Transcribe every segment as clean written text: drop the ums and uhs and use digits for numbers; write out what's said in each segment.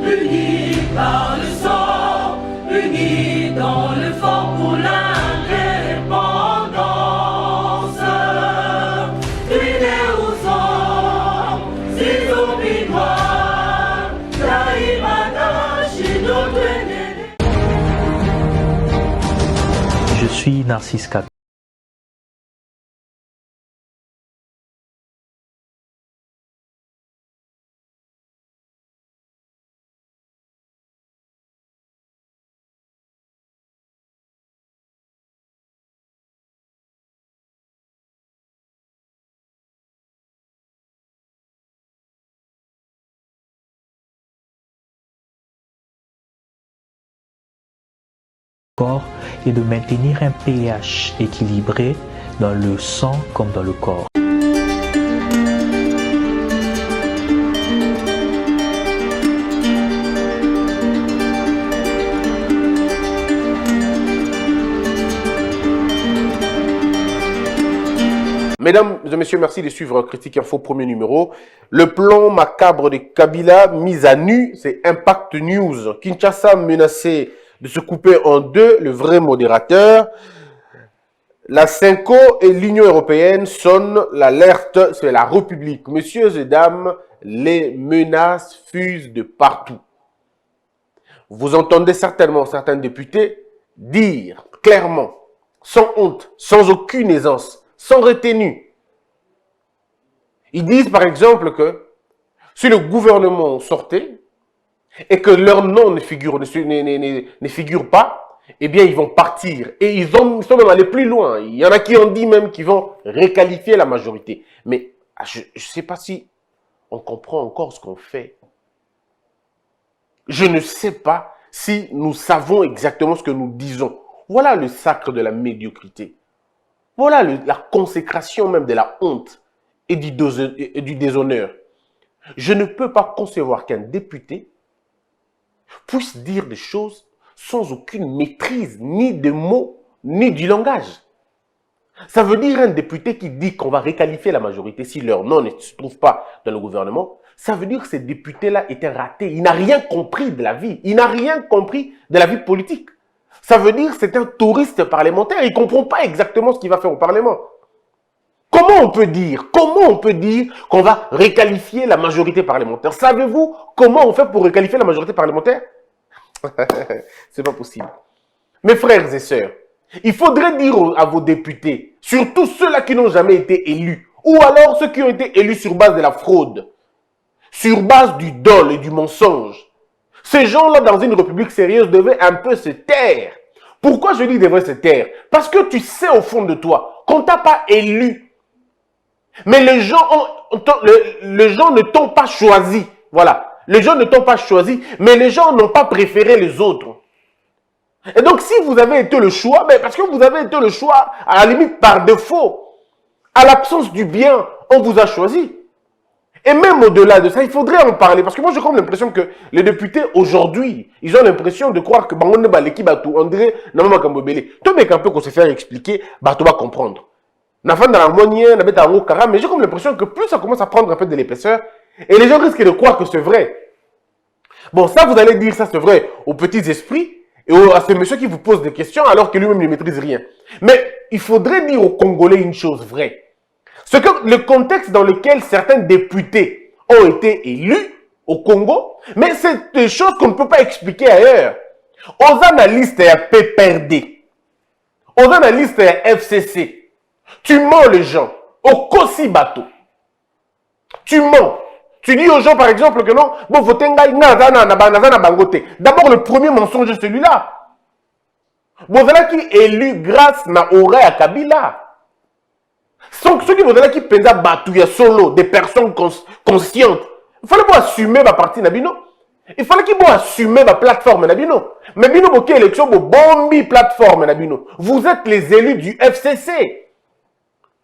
unis par le sang, unis dans le fort pour l'indépendance. Unis aux hommes, ces hommes noirs, Je suis Narcisse Kato. Et de maintenir un pH équilibré dans le sang comme dans le corps. Mesdames et messieurs, merci de suivre Critique Info, premier numéro. Le plan macabre de Kabila mis à nu, c'est Impact News. Kinshasa menacé de se couper en deux, le vrai modérateur. La CENCO et l'Union européenne sonnent l'alerte sur la République. Messieurs et dames, les menaces fusent de partout. Vous entendez certainement certains députés dire clairement, sans honte, sans aucune aisance, sans retenue. Ils disent par exemple que si le gouvernement sortait et que leur nom ne figure pas, eh bien ils vont partir. Et ils sont même allés plus loin. Il y en a qui ont dit même qu'ils vont réqualifier la majorité. Mais je ne sais pas si on comprend encore ce qu'on fait. Je ne sais pas si nous savons exactement ce que nous disons. Voilà le sacre de la médiocrité. Voilà la consécration même de la honte et du déshonneur. Je ne peux pas concevoir qu'un député puisse dire des choses sans aucune maîtrise, ni des mots, ni du langage. Ça veut dire un député qui dit qu'on va réqualifier la majorité si leur nom ne se trouve pas dans le gouvernement. Ça veut dire que ce député-là était raté. Il n'a rien compris de la vie. Il n'a rien compris de la vie politique. Ça veut dire que c'est un touriste parlementaire. Il ne comprend pas exactement ce qu'il va faire au Parlement. Comment on peut dire qu'on va réqualifier la majorité parlementaire? Savez-vous comment on fait pour réqualifier la majorité parlementaire? C'est pas possible. Mes frères et sœurs, il faudrait dire à vos députés, surtout ceux-là qui n'ont jamais été élus, ou alors ceux qui ont été élus sur base de la fraude, sur base du dol et du mensonge. Ces gens-là, dans une république sérieuse, devaient un peu se taire. Pourquoi je dis devraient se taire? Parce que tu sais au fond de toi qu'on ne t'a pas élu. Mais les gens ne t'ont pas choisi. Voilà. Les gens ne t'ont pas choisi, mais les gens n'ont pas préféré les autres. Et donc, si vous avez été le choix, mais parce que vous avez été le choix, à la limite par défaut, à l'absence du bien, on vous a choisi. Et même au-delà de ça, il faudrait en parler. Parce que moi, j'ai comme l'impression que les députés, aujourd'hui, ils ont l'impression de croire que on dirait, tout mec un peu qu'on se fait expliquer, tu vas comprendre. Mais j'ai comme l'impression que plus ça commence à prendre un peu de l'épaisseur, et les gens risquent de croire que c'est vrai. Bon, ça, vous allez dire ça, c'est vrai, aux petits esprits, et à ce monsieur qui vous pose des questions alors que lui-même ne maîtrise rien. Mais il faudrait dire aux Congolais une chose vraie. C'est que le contexte dans lequel certains députés ont été élus au Congo, mais c'est des choses qu'on ne peut pas expliquer ailleurs. Aux analystes et à PPRD, aux analystes et à FCC, tu mens les gens, au Kossi bateau. Tu mens. Tu dis aux gens, par exemple, que non, bon, d'abord, le premier mensonge est celui-là. Vous avez qui élu grâce à Auré à Kabila. Ceux qui vous avez qui pensa batouya solo, des personnes conscientes. Il fallait assumer ma partie Nabino. Il fallait qu'ils assumer ma plateforme Nabino. Mais Bino Boké élection, bombi plateforme Nabino. Vous êtes les élus du FCC.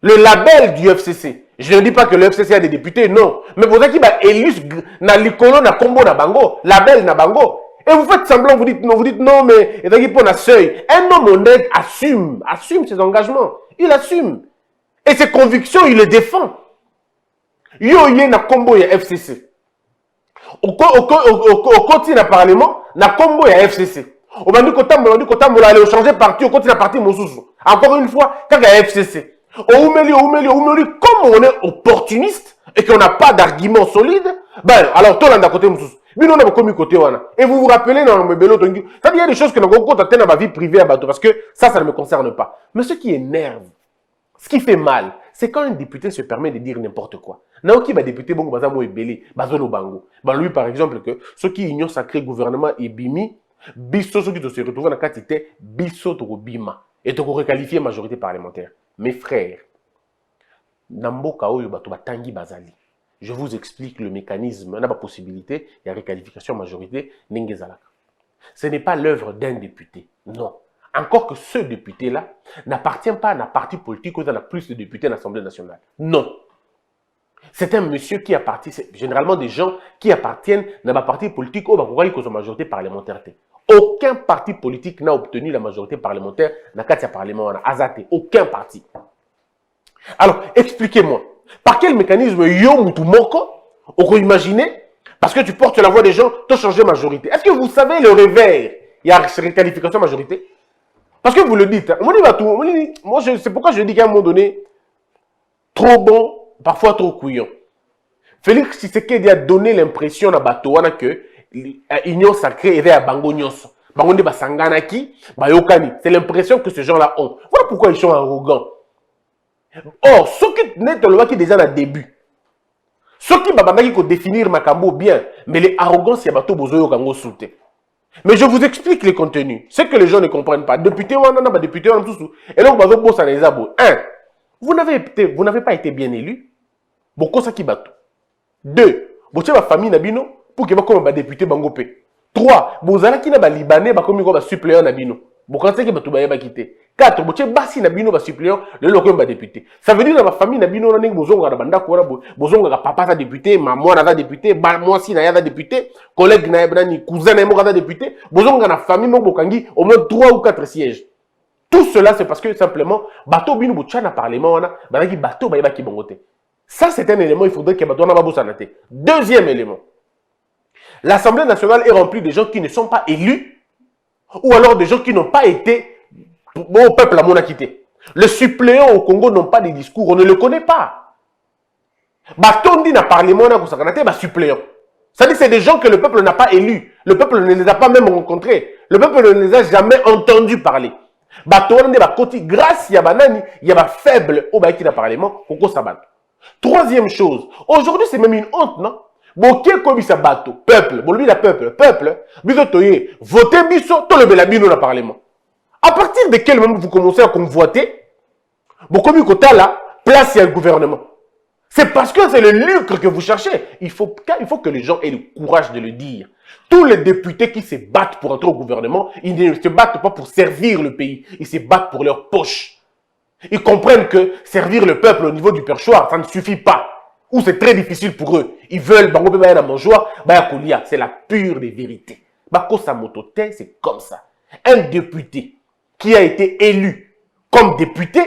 Le label du FCC. Je ne dis pas que le FCC a des députés, non. Mais vous êtes qui élu na likolo na combo na bango, label na bango. Et vous faites semblant, vous dites non, mais il y a un seuil. Un homme honnête assume ses engagements. Il assume. Et ses convictions, il les défend. Yo yé na combo ya FCC. Au côté du Parlement, na combo ya FCC. Au bandi kotambola aller changer parti, au côté na parti mosusu. Encore une fois, quand il y a FCC. Au umeli, comme on est opportuniste et qu'on n'a pas d'argument solide, ben alors tout le monde à côté mosusu. Bino na komi côté wana. Et vous vous rappelez dans le belo tongi, ça il y a des choses que nous compte dans ma vie privée à bateau parce que ça ne me concerne pas. Mais ce qui énerve, ce qui fait mal, c'est quand un député se permet de dire n'importe quoi. Naoki va député bongo bazamo ebele, bazono bango. Ben lui par exemple que ceux qui ignorent sacré gouvernement et bimi, biso ceux qui se retrouvent dans la quantité biso to bima et to requalifier majorité parlementaire. Mes frères, namboka oyo bato batangi bazali. Je vous explique le mécanisme, on a la possibilité, il y a réqualification majorité, Nengezalaka. Ce n'est pas l'œuvre d'un député, non. Encore que ce député-là n'appartient pas à un parti politique où il y a plus de députés à l'Assemblée nationale. Non. C'est un monsieur qui appartient, c'est généralement des gens qui appartiennent à un parti politique où il y a une majorité parlementaire. Aucun parti politique n'a obtenu la majorité parlementaire dans le cadre du Parlement. Aucun parti. Alors, expliquez-moi. Par quel mécanisme yo mutumoko on peut imaginer parce que tu portes la voix des gens, tu changer majorité. Est-ce que vous savez le réveil? Il y a réqualification majorité. Parce que vous le dites. Moi, c'est pourquoi je dis qu'à un moment donné, trop bon, parfois trop couillon. Félix Tshisekedi a donné l'impression à Batouana que l'union sacrée est à Bango Nyonso. Bango de Basanganaki, Bayokani. C'est l'impression que ces gens-là ont. Voilà pourquoi ils sont arrogants. Or, ceux qui n'est pas le qui déjà dans le début, ceux qui vont définir Makambo bien, mais les arrogances, il y a bateau bozoyo kango souté. Mais je vous explique les contenus. C'est que les gens ne comprennent pas. Député, on en a député, on en tout. Et donc, vous n'avez pas été bien élu. Beaucoup ça qui bateau. 2. Vous avez la famille Nabino pour que vous comme député Bangopé. 3. Vous avez qui n'a Libanais comme un suppléant Nabino. Vous pensez que vous avez quitté. 4. Vous avez basi Nabino ba suppléant le local ba député. Ça veut dire dans la famille Nabino on a bozonga na banda ko bozonga papa sa député, maman na député, moi si na ya député, collègue na ebani cousin na mo député, bozonga na famille mo bokangi au moins 3 ou 4 sièges. Tout cela c'est parce que simplement bateau bino bocha na parlement wana, banaki bateau ba ki bongote. Ça c'est un élément il faudrait que bateau na ba bosanate. Deuxième élément. L'Assemblée nationale est remplie de gens qui ne sont pas élus ou alors des gens qui n'ont pas été au peuple à mon quitté. Les suppléants au Congo n'ont pas de discours, on ne le connaît pas. Batondi n'a parlement n'a pas suppléants. C'est-à-dire que c'est des gens que le peuple n'a pas élus. Le peuple ne les a pas même rencontrés. Le peuple ne les a jamais entendus parler. Batondi n'a côté grâce ya banani, il y a faible au qui n'a parlement, Koko Sabat. Troisième chose, aujourd'hui c'est même une honte, non? Boké kobisa bateau, peuple, bolbi la peuple, biso toye, votez biso, to le belabino na parlement. À partir de quel moment vous commencez à convoiter, beaucoup de côté là, place il y a le gouvernement. C'est parce que c'est le lucre que vous cherchez. Il faut que les gens aient le courage de le dire. Tous les députés qui se battent pour entrer au gouvernement, ils ne se battent pas pour servir le pays, ils se battent pour leur poche. Ils comprennent que servir le peuple au niveau du perchoir, ça ne suffit pas. Ou c'est très difficile pour eux. Ils veulent, c'est la pure des vérités. C'est comme ça. Un député qui a été élu comme député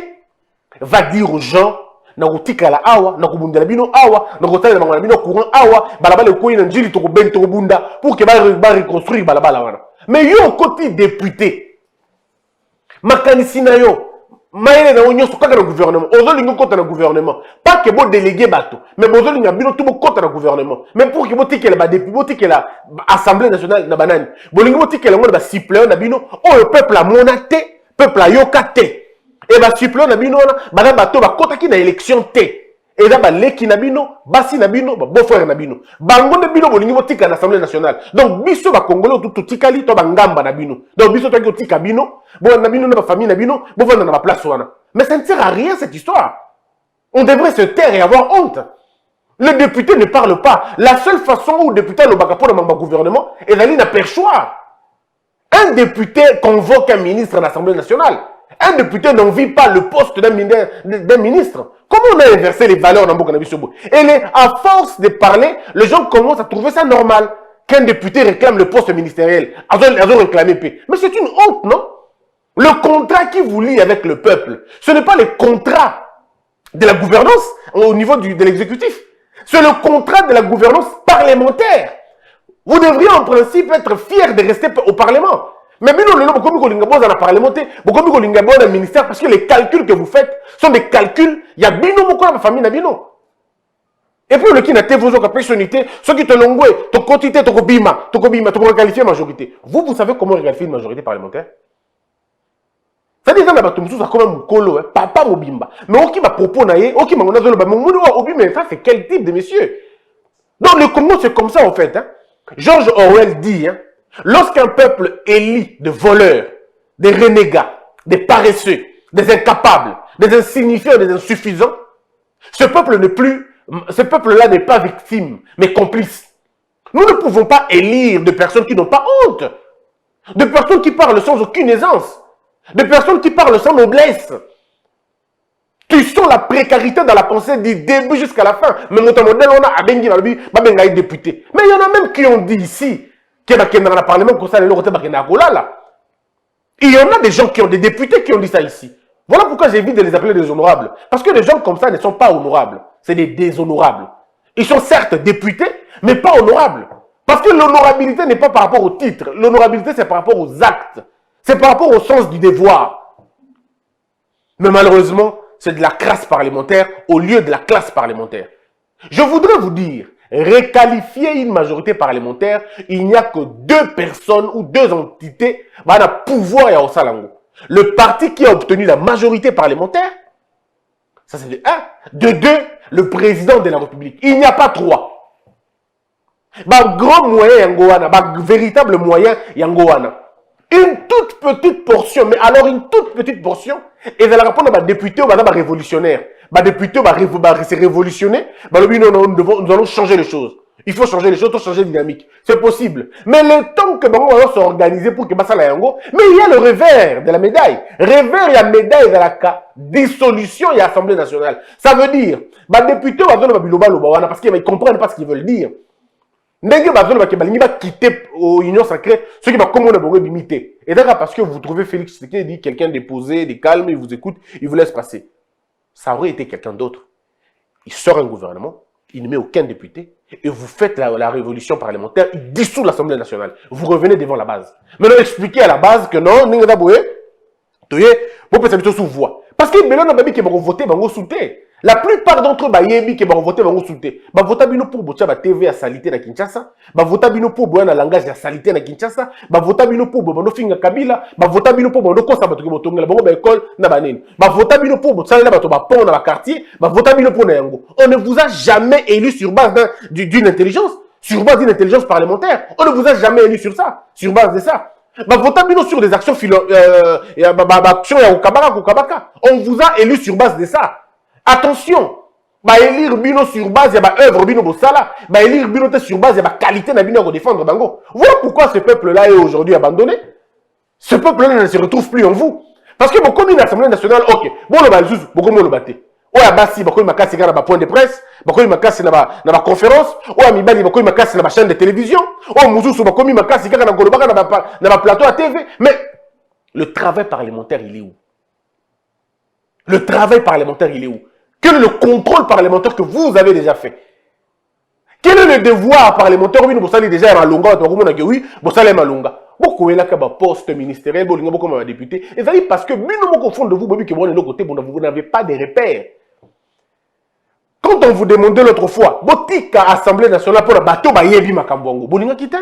va dire aux gens nakotika la awa nakobundela bino awa nakotala na bino courant awa balabala ko ina njili to ben to bunda pour que ba reconstruire balabala wana. Mais yo côté député makanisi na yo maele na onyo sokaka na gouvernement ozolingo kota na gouvernement pas que bo délégué bato mais bozolinga bino tout bo kota na gouvernement même pour que bo tikela ba député bo tikela assemblée nationale na banani bolingo bo tikela ngona ba suppléant na bino o le peuple a monaté peuple a yokate et ba suppléant na bino na bato ba kota ki na élection té et là ba leki na bino basi na bino ba beau frère na bino bango na bino bolingo bo tikela na assemblée nationale donc biso ba congolais tout tikali to ba ngamba na bino donc biso to tika bino bon na bino na ba famille na bino bo vendre na ba place wana. Mais ça ne sert à rien cette histoire. On devrait se taire et avoir honte. Le député ne parle pas. La seule façon où le député le bagapo dans le gouvernement est d'aller dans perchoir. Un député convoque un ministre à l'Assemblée nationale. Un député n'en vit pas le poste d'un ministre. Comment on a inversé les valeurs dans le Bobo? Et à force de parler, les gens commencent à trouver ça normal. Qu'un député réclame le poste ministériel. Ils ont réclamé paix. Mais c'est une honte, non? Le contrat qui vous lie avec le peuple, ce n'est pas le contrat de la gouvernance au niveau de l'exécutif. C'est le contrat de la gouvernance parlementaire. Vous devriez en principe être fiers de rester au Parlement. Mais bino lelo bokomi kolinga boza na parlement te, bokomi kolinga boza na ministère parce que les calculs que vous faites sont des calculs, il y a bino moko na famille na bino. Et puis le qui n'a te vous autres personnalité, ceux qui te l'ongoué, ton quantité, ton kobima, ton qualifier majorité. Vous savez comment qualifier une majorité parlementaire? Ça dit ça na bato mususu comme mukolo, papa mobimba. Mais oki ba propos na ye, oki mangona zolo ba mungu wa obi mais ça c'est quel type de monsieur? Donc le Congo c'est comme ça en fait hein. George Orwell dit hein, lorsqu'un peuple élit de voleurs, des renégats, des paresseux, des incapables, des insignifiants, des insuffisants, ce peuple-là n'est pas victime, mais complice. Nous ne pouvons pas élire de personnes qui n'ont pas honte, de personnes qui parlent sans aucune aisance, de personnes qui parlent sans noblesse. Tu sens la précarité dans la pensée du début jusqu'à la fin. Mais notre modèle, on a Abengi, Babengaï député. Mais il y en a même qui ont dit ici, il y en a des gens qui ont des députés qui ont dit ça ici. Voilà pourquoi j'évite de les appeler des honorables. Parce que les gens comme ça ne sont pas honorables. C'est des déshonorables. Ils sont certes députés, mais pas honorables. Parce que l'honorabilité n'est pas par rapport au titre. L'honorabilité, c'est par rapport aux actes. C'est par rapport au sens du devoir. Mais malheureusement, c'est de la crasse parlementaire au lieu de la classe parlementaire. Je voudrais vous dire, requalifier une majorité parlementaire, il n'y a que 2 personnes ou 2 entités qui ont le pouvoir à Osalango. Le parti qui a obtenu la majorité parlementaire, ça c'est de 1. De 2, le président de la République. Il n'y a pas 3. Grand moyen yangoana, véritable moyen yangoana. Une toute petite portion, mais alors une toute petite portion, et elle répond à député ou à révolutionnaire. Député va se révolutionner, nous allons changer les choses. Il faut changer les choses, il faut changer la dynamique. C'est possible. Mais le temps que nous allons s'organiser pour que ça la yango, mais il y a le revers de la médaille. Revers, il y a la médaille de la dissolution et l'Assemblée nationale. Ça veut dire, député parce qu'ils ne comprennent pas ce qu'ils veulent dire. Ndenge bazolo va quitter l'Union sacrée, ceux qui va comment on a limité. Et d'ailleurs parce que vous trouvez Félix Tshisekedi dit quelqu'un de posé, de calme, il vous écoute, il vous laisse passer. Ça aurait été quelqu'un d'autre. Il sort un gouvernement, il ne met aucun député, et vous faites la révolution parlementaire, il dissout l'Assemblée nationale. Vous revenez devant la base. Maintenant expliquez à la base que non, Ninga Boué, vous pouvez s'habituer sous voix. Parce que Bélon Nababi qui va voter, va vous souter. La plupart d'entre eux, Bayebi qui vont voter, vont souter. Ba voter bino pour botia ba TV à salité na Kinshasa. Ba voter bino pour boya na langage à salité na Kinshasa. Ba voter bino pour bono finga Kabila. Ba voter bino pour bono kosa batuki botonga la bango ba école na banene. Ba voter bino pour botsala na bato ba pont na ba quartier. Ba voter bino pour na yango. On ne vous a jamais élu sur base d'une intelligence, sur base d'une intelligence parlementaire. On ne vous a jamais élu sur ça, sur base de ça. Ba voter bino sur des actions actions ya Okabaka. On vous a élu sur base de ça. Attention, élire bino sur base de œuvre bino bosala, élire bino sur base de qualité na bino défendre bango. Voilà pourquoi ce peuple-là est aujourd'hui abandonné. Ce peuple-là ne se retrouve plus en vous. Parce que beaucoup l'Assemblée nationale, ok, bon le balzuz, beaucoup le baté. Oya basi beaucoup makasi na ba point de presse, beaucoup makasi na ba conférence, oya mibali beaucoup makasi na ba chaîne de télévision, oya muzusu beaucoup makasi na golobaka na ba plateau à TV, mais le travail parlementaire il est où? Le travail parlementaire il est où? Quel est le contrôle parlementaire que vous avez déjà fait? Quel est le devoir parlementaire? Oui, vous savez déjà, oui, vous savez, Malunga. Beaucoup est poste ministériel, beaucoup de députés. Et ça dit parce que, au fond de vous, vous n'avez pas de repères. Quand on vous demandait l'autre fois, botika Assemblée nationale pour la bateau, yebi makambongo. Bolinga kite?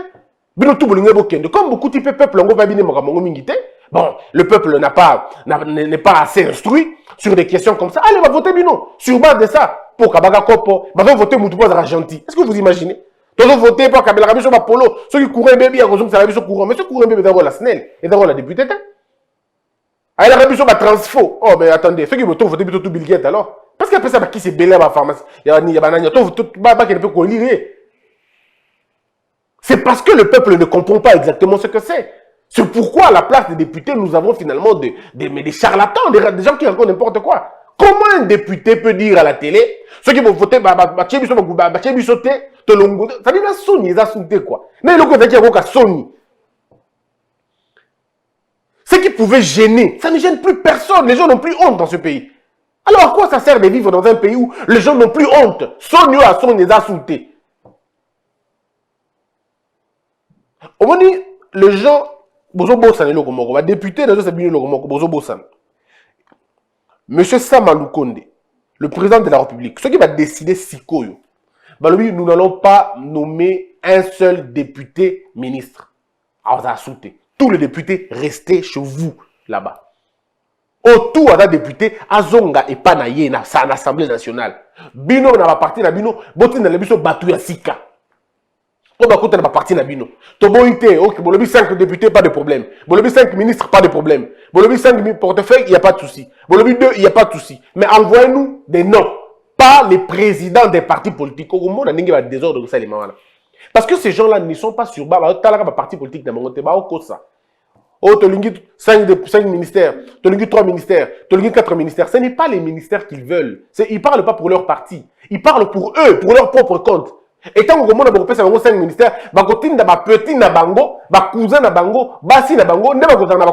Bino tout bolinga bokende. Comme beaucoup de peuple ont babine makambongo mingite. Bon, le peuple n'est pas assez instruit sur des questions comme ça. Allez, va voter Bino. Sur base de ça, pour Kabaka Kopo, va voter Moutouba Argenti. Est-ce que vous imaginez? Vous votez pour Kabila Rabiso Polo. Ceux qui courent un bébé, ils ont Rabiso courant. Mais ceux qui courent un bébé, d'abord la SNEL et d'abord la députée. Allez, la Rabiso va transfo. Oh, mais attendez, ceux qui votent plutôt tout Bill Gates alors. Parce qu'après ça, qui s'est belé à la pharmacie? Il y a Banania, tout qui ne peut qu'on lire. C'est parce que le peuple ne comprend pas exactement ce que c'est. C'est pourquoi à la place des députés, nous avons finalement des charlatans, des gens qui racontent n'importe quoi. Comment un député peut dire à la télé, ceux qui vont voter, ça dit la Sony, ils ont quoi. Mais le côté qui a Sony. Ce qui pouvait gêner, ça ne gêne plus personne. Les gens n'ont plus honte dans ce pays. Alors à quoi ça sert de vivre dans un pays où les gens n'ont plus honte? Sony a Sony, les a insultés. Au moment où les gens, bozo bossan le komoko, ba député dans ce bino le komoko, bozo bossan. Monsieur Samalou Konde, le président de la République, ce qui va décider Sikoyo, bah lui, nous n'allons pas nommer un seul député ministre. Alors, ça a sauté. Tous les députés, restez chez vous, là-bas. Autour à la député, Azonga et Panaye, c'est en Assemblée nationale. Bino n'a pas parti na bino, boti na lebiso batu ya sika. On va côté n'a pas parti na bino. Tobo ite, ok, bon, 5 députés, pas de problème. Bon, 5 ministres, pas de problème. Bon, 5 portefeuilles, il n'y a pas de souci. Bon, 2, il n'y a pas de souci. Mais envoyez-nous des noms. Pas les présidents des partis politiques. Au monde, il y a des désordre de ça, les mamans. Parce que ces gens-là ne sont pas sur bas. Ils sont parti politique dans mon côté. Oh, tu as 5 ministères, tu as 3 ministères, tu as 4 ministères. Ce n'est pas les ministères qu'ils veulent. Ils ne parlent pas pour leur parti. Ils parlent pour eux, pour leur propre compte. Et tant que monde a 5 ministères, petit na bango, cousin na bango, bassi na bango,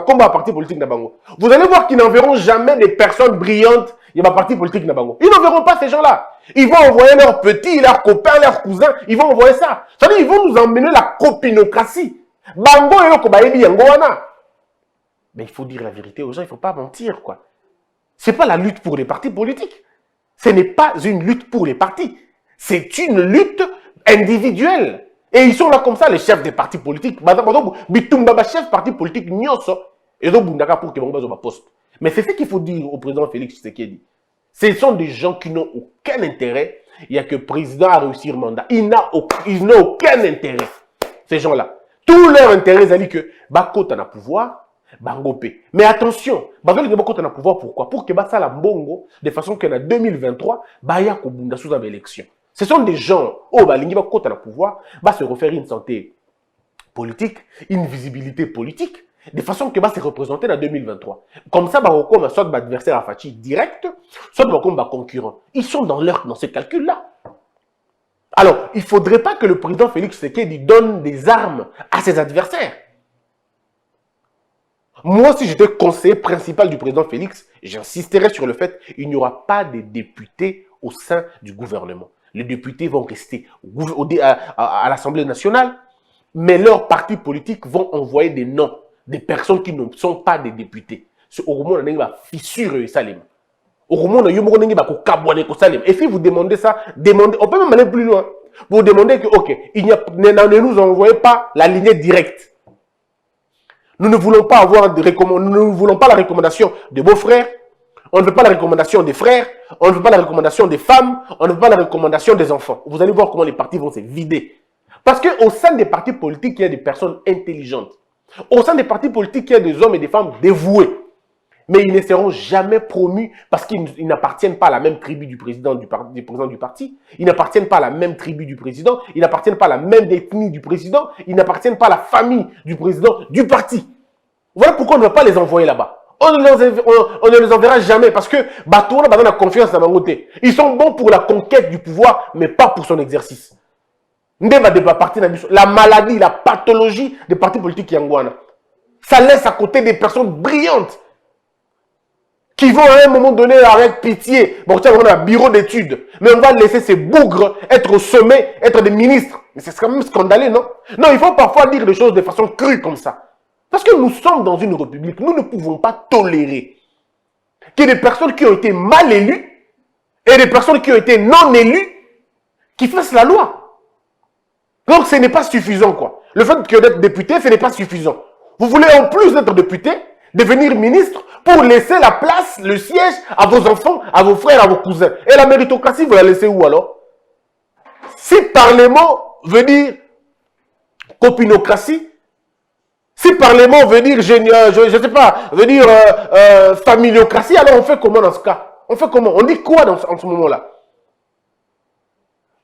combat parti politique na bango. Vous allez voir qu'ils n'enverront jamais des personnes brillantes. Il y a un parti politique na bango. Ils n'enverront pas ces gens-là. Ils vont envoyer leurs petits, leurs copains, leurs cousins. Ils vont envoyer ça. C'est-à-dire ils vont nous emmener la copinocratie. Bango et kobaebi yangoana. Mais il faut dire la vérité aux gens, il ne faut pas mentir, quoi. Ce n'est pas la lutte pour les partis politiques. Ce n'est pas une lutte pour les partis. C'est une lutte individuelle. Et ils sont là comme ça, les chefs des partis politiques. Bitumba, chef parti politique, nyoso. Et donc, Bundaka pour que mon poste. Mais c'est ce qu'il faut dire au président Félix Tshisekedi. Ce sont des gens qui n'ont aucun intérêt. Il n'y a que le président à réussir le mandat. Ils n'ont aucun intérêt. Ces gens-là. Tout leur intérêt, c'est que Bako a pouvoir. Bangopé. Mais attention, Bazoli de Boko a pouvoir pourquoi? Pour que ça la bongo de façon qu'en 2023, Baya Kobunda sous une élection. Ce sont des gens, oh, Balingi Bako a pouvoir, va se refaire une santé politique, une visibilité politique, de façon que va se représenter en 2023. Comme ça, Bako soit d'adversaire à Fachi direct, soit Bako concurrent. Ils sont dans ce calcul-là. Alors, il ne faudrait pas que le président Félix Tshisekedi donne des armes à ses adversaires. Moi, si j'étais conseiller principal du président Félix, j'insisterais sur le fait qu'il n'y aura pas de députés au sein du gouvernement. Les députés vont rester à l'Assemblée nationale, mais leurs partis politiques vont envoyer des noms, des personnes qui ne sont pas des députés. Au moment où on a fissure et salim. Au moment où on a et si vous demandez ça, on peut même aller plus loin. Vous demandez que, ok, ne nous envoyez pas la lignée directe. Nous ne voulons pas la recommandation de beaux frères, on ne veut pas la recommandation des frères, on ne veut pas la recommandation des femmes, on ne veut pas la recommandation des enfants. Vous allez voir comment les partis vont se vider. Parce qu'au sein des partis politiques, il y a des personnes intelligentes. Au sein des partis politiques, il y a des hommes et des femmes dévoués. Mais ils ne seront jamais promus parce qu'ils n'appartiennent pas à la même tribu du président du parti. Ils n'appartiennent pas à la même tribu du président. Ils n'appartiennent pas à la même ethnie du président. Ils n'appartiennent pas à la famille du président du parti. Voilà pourquoi on ne va pas les envoyer là-bas. On ne les enverra jamais parce que Batouna a confiance dans Bangote. Ils sont bons pour la conquête du pouvoir, mais pas pour son exercice. La maladie, la pathologie des partis politiques yangwana. Ça laisse à côté des personnes brillantes qui vont à un moment donné avec pitié. Bon, tiens, on a un bureau d'études. Mais on va laisser ces bougres être au sommet, être des ministres. Mais c'est quand même scandaleux, non? Non, il faut parfois dire des choses de façon crue comme ça. Parce que nous sommes dans une république. Nous ne pouvons pas tolérer qu'il y ait des personnes qui ont été mal élues et des personnes qui ont été non élues qui fassent la loi. Donc, ce n'est pas suffisant, quoi. Le fait d'être député, ce n'est pas suffisant. Vous voulez en plus d'être député, devenir ministre pour laisser la place, le siège à vos enfants, à vos frères, à vos cousins. Et la méritocratie, vous la laissez où alors? Si parlement veut dire copinocratie, si parlement veut dire, je sais pas, veut dire familiocratie, alors on fait comment dans ce cas? On fait comment? On dit quoi en ce moment-là?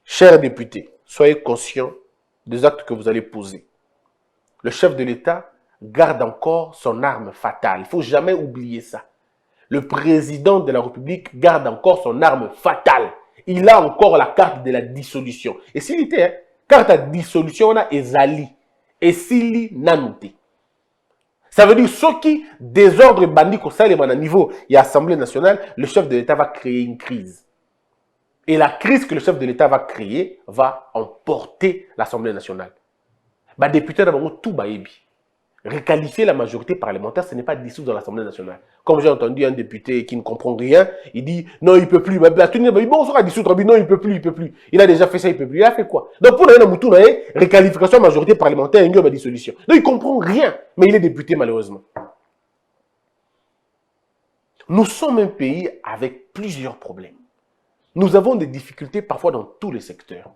Chers députés, soyez conscients des actes que vous allez poser. Le chef de l'État garde encore son arme fatale. Il ne faut jamais oublier ça. Le président de la République garde encore son arme fatale. Il a encore la carte de la dissolution. Et s'il était, carte de dissolution, on a Ezali. Et s'il nanouté. Ça veut dire, ceux qui désordre bandit au sein niveau et Assemblée nationale, le chef de l'État va créer une crise. Et la crise que le chef de l'État va créer va emporter l'Assemblée nationale. Bah, député d'abord tout baébi. Requalifier la majorité parlementaire, ce n'est pas dissoudre dans l'Assemblée nationale. Comme j'ai entendu un député qui ne comprend rien, il dit non, il ne peut plus. Bon, on sera dissoudre, non, il ne peut plus, il ne peut plus. Il a déjà fait ça, il ne peut plus. Il a fait quoi? Donc pour nous, requalification de la majorité parlementaire, il y a une dissolution. Donc il ne comprend rien, mais il est député malheureusement. Nous sommes un pays avec plusieurs problèmes. Nous avons des difficultés parfois dans tous les secteurs.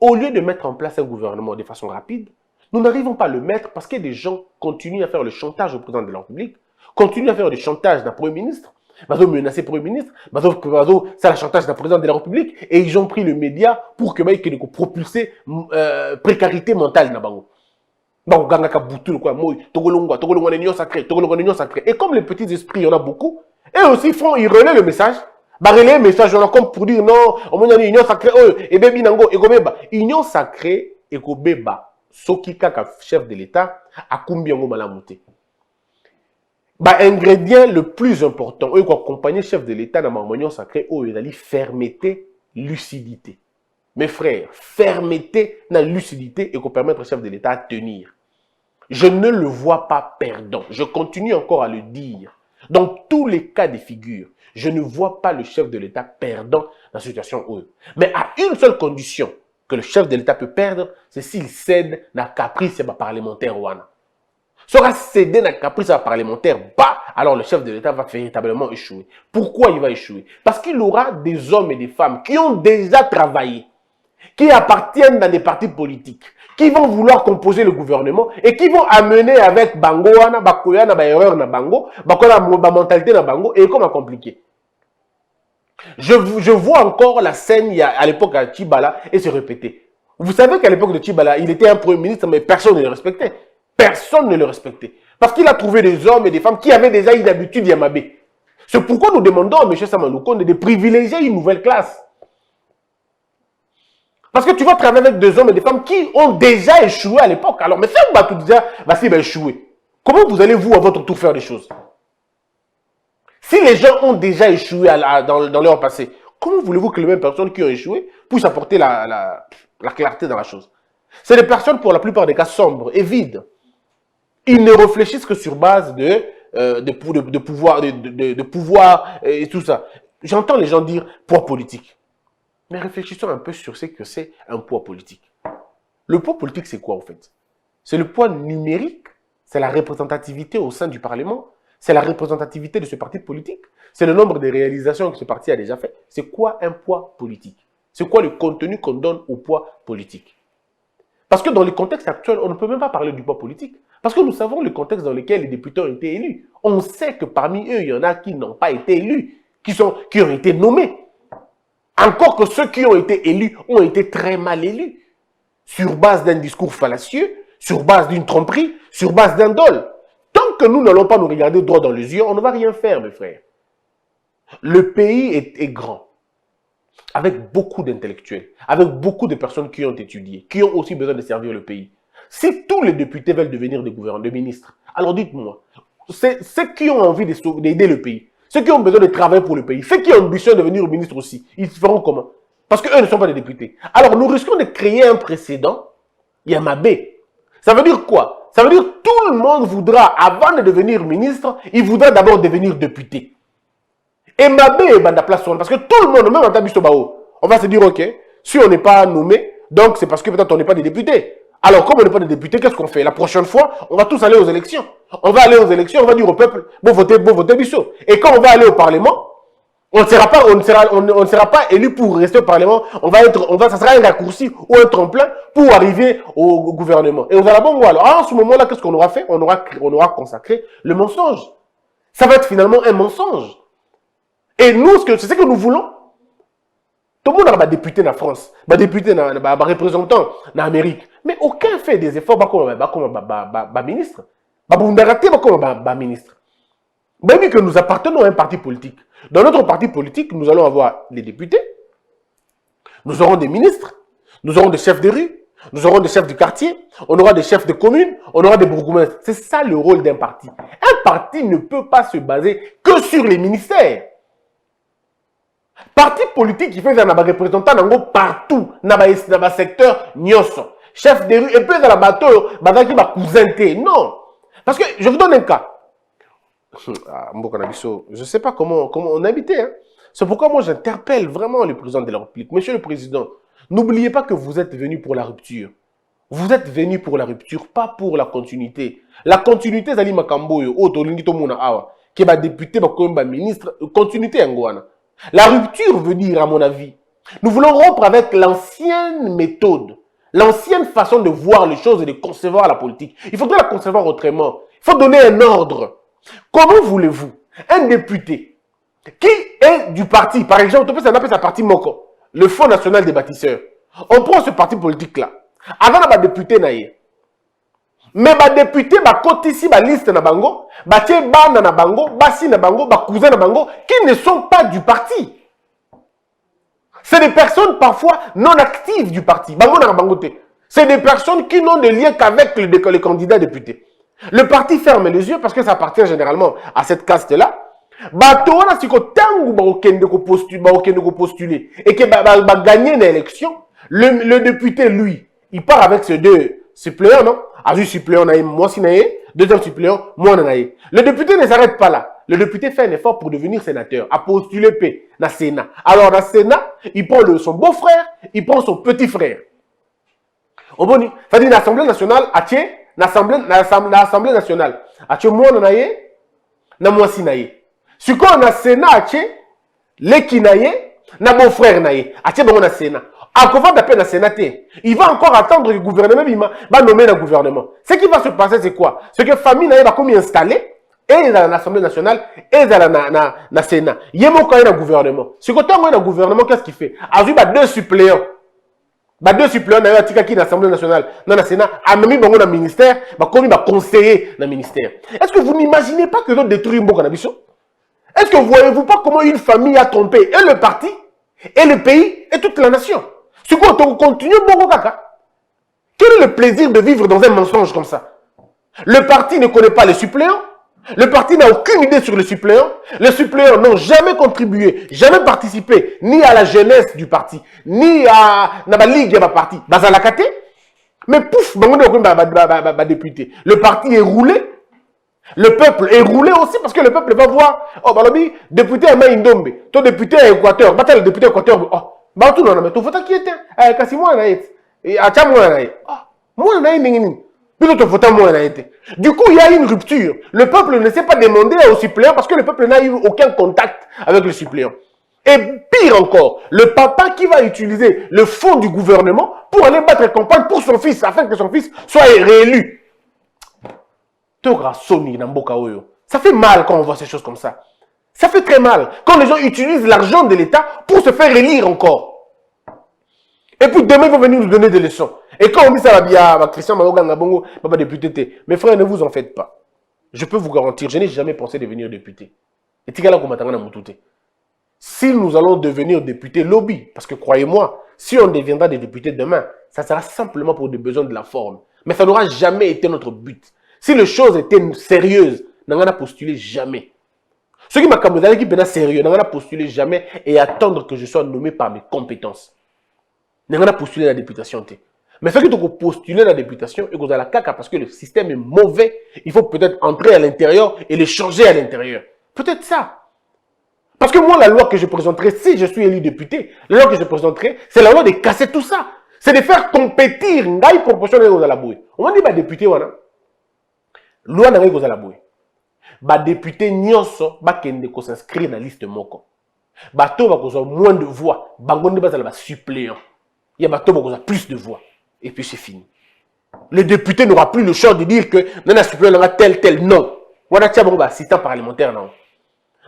Au lieu de mettre en place un gouvernement de façon rapide, nous n'arrivons pas à le mettre parce que des gens continuent à faire le chantage au président de la République, continuent à faire le chantage d'un Premier ministre, ils ont menacé le Premier ministre, c'est le chantage d'un président de la République, et ils ont pris le média pour que propulser précarité mentale. Et comme les petits esprits, il y en a beaucoup, et aussi ils relaient le message. Relayer le message, on a comme pour dire non, on a union sacrée, union sacrée, et Soki kaka chef de l'État a combien de malamuté. Ingrédient le plus important, ou accompagner chef de l'État dans ma union sacrée, il a dit fermeté, lucidité. Mes frères, fermeté, la lucidité et qu'on permettre au chef de l'État à tenir. Je ne le vois pas perdant. Je continue encore à le dire. Dans tous les cas de figure, je ne vois pas le chef de l'État perdant dans la situation où. Mais à une seule condition que le chef de l'État peut perdre, c'est s'il cède à la caprice parlementaire. Sera cédé à la caprice parlementaire, alors le chef de l'État va véritablement échouer. Pourquoi il va échouer? Parce qu'il aura des hommes et des femmes qui ont déjà travaillé, qui appartiennent dans des partis politiques, qui vont vouloir composer le gouvernement et qui vont amener avec Bango, Bakoya, erreur na Bango, mentalité na Bango, et comment compliqué. Je vois encore la scène à l'époque à Tchibala et se répéter. Vous savez qu'à l'époque de Tchibala, il était un premier ministre, mais personne ne le respectait. Personne ne le respectait. Parce qu'il a trouvé des hommes et des femmes qui avaient déjà une habitude Yamabé. C'est pourquoi nous demandons à M. Samaloukonde de privilégier une nouvelle classe. Parce que tu vas travailler avec des hommes et des femmes qui ont déjà échoué à l'époque. Alors, mais si on va tout déjà échoué, comment vous allez vous à votre tour faire des choses? Si les gens ont déjà échoué dans leur passé, comment voulez-vous que les mêmes personnes qui ont échoué puissent apporter la clarté dans la chose? C'est des personnes, pour la plupart des cas, sombres et vides. Ils ne réfléchissent que sur base de pouvoir et tout ça. J'entends les gens dire poids politique. Mais réfléchissons un peu sur ce que c'est un poids politique. Le poids politique, c'est quoi en fait? C'est le poids numérique, c'est la représentativité au sein du Parlement, c'est la représentativité de ce parti politique, c'est le nombre de réalisations que ce parti a déjà fait. C'est quoi un poids politique? C'est quoi le contenu qu'on donne au poids politique? Parce que dans le contexte actuel, on ne peut même pas parler du poids politique. Parce que nous savons le contexte dans lequel les députés ont été élus. On sait que parmi eux, il y en a qui n'ont pas été élus, qui ont été nommés. Encore que ceux qui ont été élus ont été très mal élus. Sur base d'un discours fallacieux, sur base d'une tromperie, sur base d'un dol. Tant que nous n'allons pas nous regarder droit dans les yeux, on ne va rien faire, mes frères. Le pays est grand. Avec beaucoup d'intellectuels, avec beaucoup de personnes qui ont étudié, qui ont aussi besoin de servir le pays. Si tous les députés veulent devenir des gouverneurs, des ministres, alors dites-moi, ceux qui ont envie d'aider le pays, ceux qui ont besoin de travailler pour le pays, ceux qui ont ambition de devenir ministre aussi, ils feront comment? Parce qu'eux ne sont pas des députés. Alors nous risquons de créer un précédent, Yamabé. Ça veut dire quoi? Ça veut dire que tout le monde voudra, avant de devenir ministre, il voudra d'abord devenir député. Et Mabé, parce que tout le monde, même en Tabisto Bao, on va se dire, ok, si on n'est pas nommé, donc c'est parce que peut-être on n'est pas des députés. Alors, comme on n'est pas des députés, qu'est-ce qu'on fait? La prochaine fois, on va tous aller aux élections. On va aller aux élections, on va dire au peuple, bon votez Bissot. Et quand on va aller au Parlement, on ne sera pas élu pour rester au Parlement. Ça sera un raccourci ou un tremplin pour arriver au gouvernement. Et on va là, bon, alors, en ce moment-là, qu'est-ce qu'on aura fait? On aura consacré le mensonge. Ça va être finalement un mensonge. Et nous, c'est ce que nous voulons. Tout le monde a député en France, député, représentant en Amérique. Mais aucun fait des efforts comme ministre. Comme ministre. Même que nous appartenons à un parti politique. Dans notre parti politique, nous allons avoir des députés, nous aurons des ministres, nous aurons des chefs de rue, nous aurons des chefs du quartier, on aura des chefs de commune, on aura des bourgmestres. C'est ça le rôle d'un parti. Un parti ne peut pas se baser que sur les ministères. Parti politique qui fait des représentants partout dans le secteur nyoso. chef de rue, et puis dans la bateau, qui va cousin. Non. Parce que, je vous donne un cas. Je ne sais pas comment on habitait. Hein. C'est pourquoi moi j'interpelle vraiment le président de la République. Monsieur le Président, n'oubliez pas que vous êtes venu pour la rupture. Vous êtes venu pour la rupture, pas pour la continuité. La continuité, c'est Makamboyo, qui est député, ministre, continuité Angouana. La rupture veut dire, à mon avis, nous voulons rompre avec l'ancienne méthode, l'ancienne façon de voir les choses et de concevoir la politique. Il faudrait la concevoir autrement. Il faut donner un ordre. Comment voulez-vous un député qui est du parti, par exemple, on appelle ça parti Moko, le Fonds national des bâtisseurs. On prend ce parti politique-là. Avant, on a député naïe. Mais les députés, côté ici, la liste na bango, tie bana na bango, basi na bango, cousin na bango, qui ne sont pas du parti. C'est des personnes parfois non actives du parti. Bango na bango te. C'est des personnes qui n'ont de lien qu'avec les candidats députés. Le parti ferme les yeux parce que ça appartient généralement à cette caste-là. Bateau si ko tangu ba okende ko postuler et que ba gagner l'élection, le député lui, il part avec ses deux suppléants, non? Azu suppléant naïe, moi si naïe, deuxième suppléant, moi naïe. Le député ne s'arrête pas là. Le député fait un effort pour devenir sénateur, à postuler P dans le Sénat. Alors dans le Sénat, il prend son beau-frère, il prend son petit frère. Au bon, c'est-à-dire l'Assemblée nationale, l'Assemblée nationale, moi naïe, na moi si naïe. Si on a Sénat, les qui naïe, na beau-frère naïe, bon na Sénat. À quoi va la Sénat? Il va encore attendre que le gouvernement va nommer le gouvernement. Ce qui va se passer, c'est quoi? C'est que la famille va comme installer, et dans l'Assemblée nationale, et dans le Sénat. Il y a un gouvernement. Si quand on a un gouvernement, qu'est-ce qu'il fait? Il y a deux suppléants. Deux suppléants dans l'Assemblée nationale, dans le Sénat, même dans le ministère, comme il va conseiller dans le ministère. Est-ce que vous n'imaginez pas que l'on détruit un Est-ce que voyez-vous pas comment une famille a trompé et le parti, et le pays, et toute la nation? Si on continue, quel est le plaisir de vivre dans un mensonge comme ça? Le parti ne connaît pas les suppléants. Le parti n'a aucune idée sur les suppléants. Les suppléants n'ont jamais contribué, jamais participé, ni à la jeunesse du parti, ni à la ligue de parti. Mais pouf, député. Le parti est roulé. Le peuple est roulé aussi parce que le peuple va voir. Oh, député à Maïndombe, ton député à Équateur, le député à Équateur. Oh, tout non, mais tout faut t'inquiéter. Kasi moi na été. Et à moi na été. Moi na été. Du coup, il y a une rupture. Le peuple ne s'est pas demandé aux suppléants parce que le peuple n'a eu aucun contact avec le suppléant. Et pire encore, le papa qui va utiliser le fonds du gouvernement pour aller battre campagne pour son fils, afin que son fils soit réélu. Ça fait mal quand on voit ces choses comme ça. Ça fait très mal quand les gens utilisent l'argent de l'État pour se faire élire encore. Et puis demain, ils vont venir nous donner des leçons. Et quand on dit ça, Christian Maoganga Bongo, papa député, mes frères, ne vous en faites pas. Je peux vous garantir, je n'ai jamais pensé devenir député. Et si nous allons devenir députés lobby, parce que croyez-moi, si on deviendra des députés demain, ça sera simplement pour des besoins de la forme. Mais ça n'aura jamais été notre but. Si les choses étaient sérieuses, on n'a postulé jamais. Ceux qui m'ont dit sérieux, on n'a postulé jamais et attendre que je sois nommé par mes compétences. On n'a postulé la députation. Mais ceux qui ont postulé la députation, et que vous avez la caca parce que le système est mauvais, il faut peut-être entrer à l'intérieur et le changer à l'intérieur. Peut-être ça. Parce que moi, la loi que je présenterai, si je suis élu député, la loi que je présenterai, c'est la loi de casser tout ça. C'est de faire compétir une proportionnelle aux alaboués. On va dire, député, voilà. Loi n'a rien aux alaboués. Député, nyonso, kende ko s'inscrire dans la liste moko. Bato va causer moins de voix. Bangonde va suppléant. Il y a bato va plus de voix. Et puis c'est fini. Le député n'aura plus le choix de dire que non, suppléant aura tel, non. On a un assistant parlementaire, non.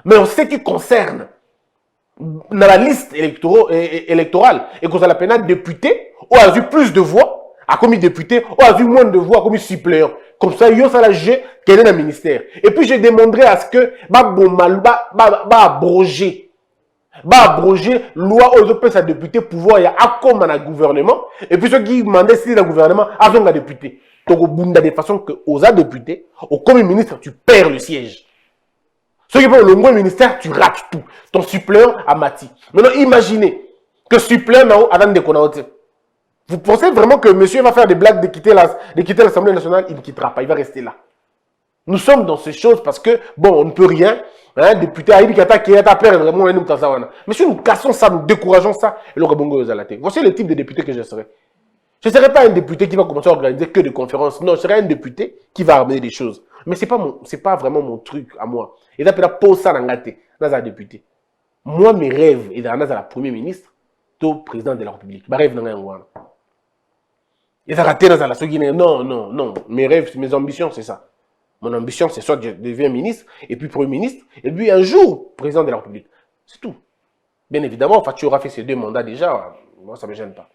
Mais en ce qui concerne dans la liste électorale, et qu'on a la peine député, ou a eu plus de voix, a commis député, ou a eu moins de voix, a commis suppléant. Comme ça, il y a ça, quel est le ministère. Et puis je demanderai à ce que, abroger loi aux autres sa député pouvoir y a comme un gouvernement et puis ceux qui demandaient si le gouvernement a un député donc au bout de façon que aux députés au comme ministre tu perds le siège ceux qui vont le moins ministère tu rates tout ton suppléant a mati maintenant imaginez que suppléant a dans des connaissances Vous pensez vraiment que monsieur va faire des blagues de quitter l'Assemblée nationale? Il ne quittera pas, il va rester là. Nous sommes dans ces choses parce que, bon, on ne peut rien. Hein, député Aïdi Kata qui est à perdre, mais si nous cassons ça, nous décourageons ça, et voici le type de député que je serai. Je ne serai pas un député qui va commencer à organiser que des conférences. Non, je serai un député qui va amener des choses. Mais ce n'est pas vraiment mon truc à moi. Et là, pour ça, dans un député. Moi, mes rêves, et dans la Premier ministre, au président de la République. Mes rêves, et ça raté dans la Guinée. Non, non, non. Mes rêves, mes ambitions, c'est ça. Mon ambition, c'est soit que je deviens ministre, et puis Premier ministre, et puis un jour, président de la République. C'est tout. Bien évidemment, tu auras fait ces 2 mandats déjà. Moi, ça ne me gêne pas.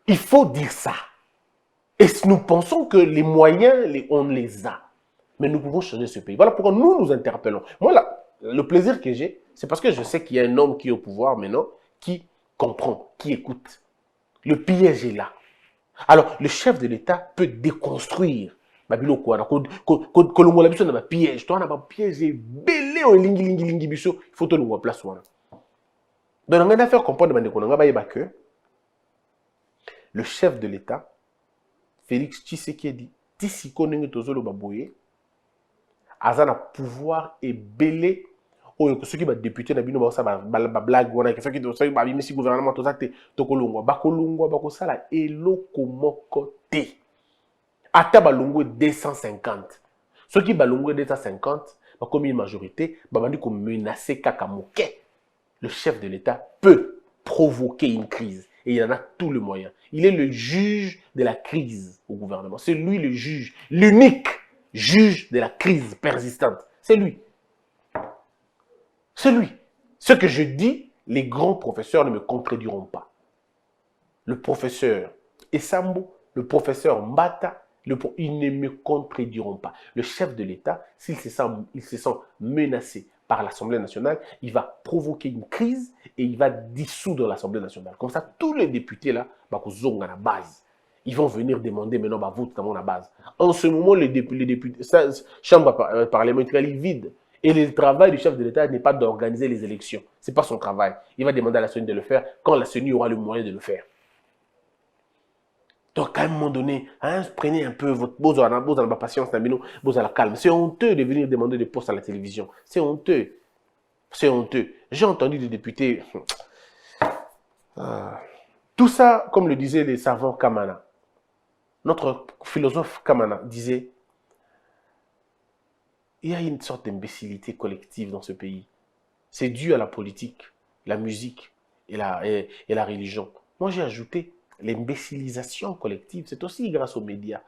Il faut dire ça. Et nous pensons que les moyens, on les a. Mais nous pouvons changer ce pays. Voilà pourquoi nous nous interpellons. Moi, là, le plaisir que j'ai, c'est parce que je sais qu'il y a un homme qui est au pouvoir maintenant, qui comprend, qui écoute. Le piège est là. Alors, le chef de l'État peut déconstruire. Il faut te le voir place. Donc, on a fait comprendre que le chef de l'État, Félix Tshisekedi, a un pouvoir et belé ceux qui sont députés na bino ba blague wana que ceux qui sont ba bimisi gouvernement to zakte to kolongwa ba kosala eloko moko te ata balongwe 250 ceux qui balongwe 250 ba comme une majorité ba bandi ko menacer kaka moke. Le chef de l'État peut provoquer une crise et il en a tous les moyens. Il est le juge de la crise au gouvernement. C'est lui le juge, l'unique juge de la crise persistante. C'est lui. C'est lui. Ce que je dis, les grands professeurs ne me contrediront pas. Le professeur Essambo, le professeur Mbata, ils ne me contrediront pas. Le chef de l'État, s'il se sent menacé par l'Assemblée nationale, il va provoquer une crise et il va dissoudre l'Assemblée nationale. Comme ça, tous les députés là, à la base, ils vont venir demander maintenant vote dans la base. En ce moment, les députés, la chambre parlementaire est vide. Et le travail du chef de l'État n'est pas d'organiser les élections. Ce n'est pas son travail. Il va demander à la CENI de le faire quand la CENI aura le moyen de le faire. Donc, à un moment donné, hein, prenez un peu votre patience, la calme. C'est honteux de venir demander des postes à la télévision. C'est honteux. C'est honteux. J'ai entendu des députés. Tout ça, comme le disaient les savants Kamana. Notre philosophe Kamana disait, il y a une sorte d'imbécilité collective dans ce pays. C'est dû à la politique, la musique et la religion. Moi, j'ai ajouté l'imbécilisation collective. C'est aussi grâce aux médias.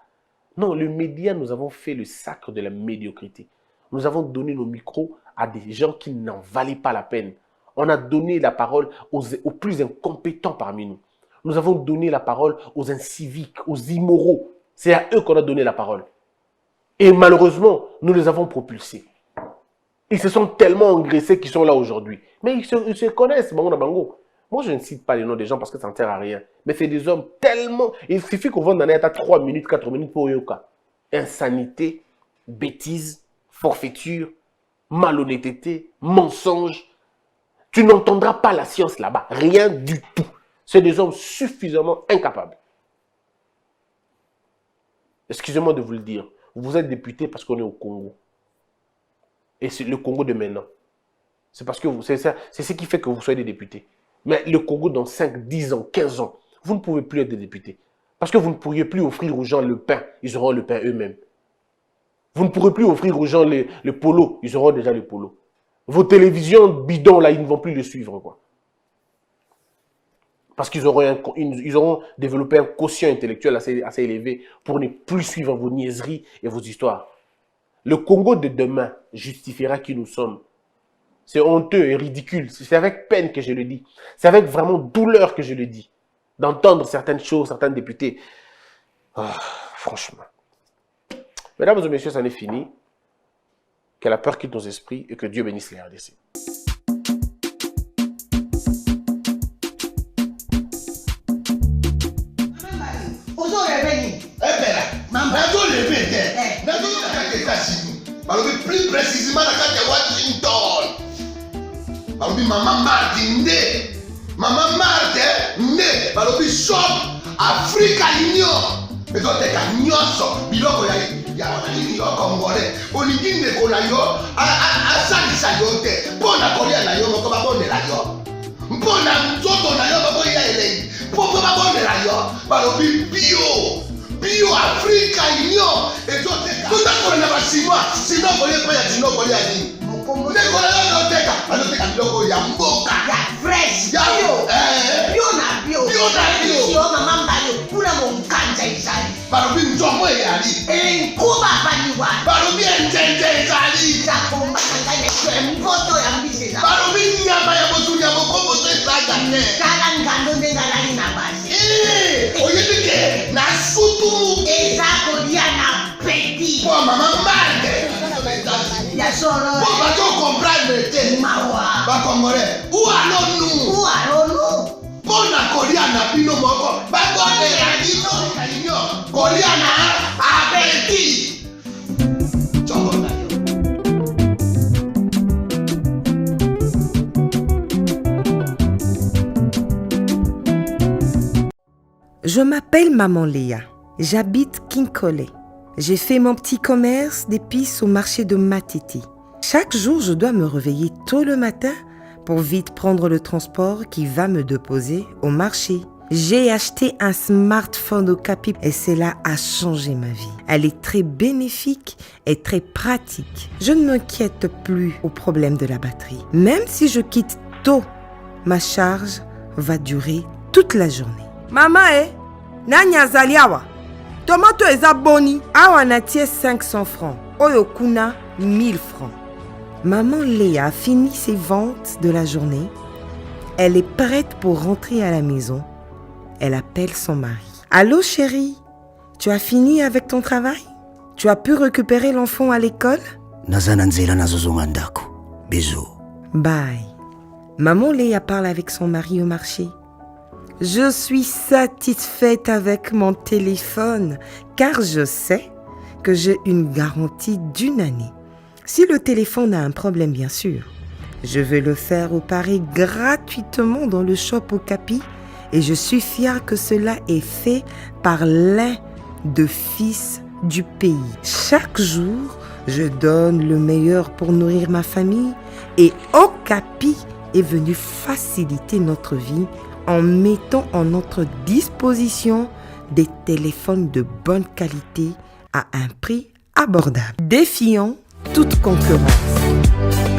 Non, les médias, nous avons fait le sacre de la médiocrité. Nous avons donné nos micros à des gens qui n'en valaient pas la peine. On a donné la parole aux plus incompétents parmi nous. Nous avons donné la parole aux inciviques, aux immoraux. C'est à eux qu'on a donné la parole. Et malheureusement, nous les avons propulsés. Ils se sont tellement engraissés qu'ils sont là aujourd'hui. Mais ils se connaissent, bango. Moi, je ne cite pas les noms des gens parce que ça ne sert à rien. Mais c'est des hommes tellement... Il suffit qu'on va en aller à 3 minutes, 4 minutes pour Yoka. Insanité, bêtise, forfaiture, malhonnêteté, mensonge. Tu n'entendras pas la science là-bas. Rien du tout. C'est des hommes suffisamment incapables. Excusez-moi de vous le dire. Vous êtes député parce qu'on est au Congo. Et c'est le Congo de maintenant. C'est parce que c'est ce qui fait que vous soyez des députés. Mais le Congo dans 5, 10 ans, 15 ans, vous ne pouvez plus être des députés. Parce que vous ne pourriez plus offrir aux gens le pain. Ils auront le pain eux-mêmes. Vous ne pourrez plus offrir aux gens le polo. Ils auront déjà le polo. Vos télévisions bidons, là, ils ne vont plus le suivre, quoi. Parce qu'ils auront développé un quotient intellectuel assez élevé pour ne plus suivre vos niaiseries et vos histoires. Le Congo de demain justifiera qui nous sommes. C'est honteux et ridicule. C'est avec peine que je le dis. C'est avec vraiment douleur que je le dis. D'entendre certaines choses, certains députés. Franchement. Mesdames et messieurs, ça n'est fini. Que la peur quitte nos esprits et que Dieu bénisse les RDC. Plus précisément, à Washington. Maman Martinde, Maman Marthe, né, balobi shop, Africa Union. Et donc, t'es qu'à nyonso, biloko ya wanani yo congolais. Olingi ndeko na yo, asalisa yo te. Mpona kolia na yo, moko babondela yo. Mpona nzoto na yo, moko ya elei. Mpo babondela yo, balobi bio. Bio Africa Union. Et donc, t'es qu'à tout na basinois, sino kolia pa ya sino kolia ni. Ndeko na yo noteka, anoteka biloko ya mboka. Ya fresh, Ya bio. bio na bio. Bio na bio. Sio mama mbayo, kuna monganja izali. Balobi nzomo eyali. Nkuba baniwa. Balobi enjenje ezali. Zakomba kangane kwe mpoto ya mbisi na. Balobi nyama ya motu ya mokombo to ezaga ne. Kala ngando ndengalali na basi. Oyebike na sutu. Ezako dia na peti. Po mama Marthe. Ya solo. Po bato comprendre te. Mawa. Ba Congolais. Où allons-nous? Où allons-nous? Pona kolia na bino moko. Ba kondela bino kalinyo. Kolia na apeti. Chongo na yo. Je m'appelle Maman Léa. J'habite Kinkole. J'ai fait mon petit commerce d'épices au marché de Matiti. Chaque jour, je dois me réveiller tôt le matin pour vite prendre le transport qui va me déposer au marché. J'ai acheté un smartphone au Capi et cela a changé ma vie. Elle est très bénéfique et très pratique. Je ne m'inquiète plus au problème de la batterie. Même si je quitte tôt, ma charge va durer toute la journée. Maman, nani azali awa? Tomato eza boni. Awa natie 500 francs. Oyo kuna 1000 francs. Maman Léa a fini ses ventes de la journée. Elle est prête pour rentrer à la maison. Elle appelle son mari. Allô chérie, tu as fini avec ton travail? Tu as pu récupérer l'enfant à l'école? Nazana nzela nazozonga ndako. Bisous. Bye. Maman Léa parle avec son mari au marché. Je suis satisfaite avec mon téléphone car je sais que j'ai une garantie d'1 année. Si le téléphone a un problème, bien sûr, je vais le faire réparer gratuitement dans le shop au Capi et je suis fière que cela est fait par l'un des fils du pays. Chaque jour, je donne le meilleur pour nourrir ma famille et Okapi est venu faciliter notre vie en mettant en notre disposition des téléphones de bonne qualité à un prix abordable, défiant toute concurrence.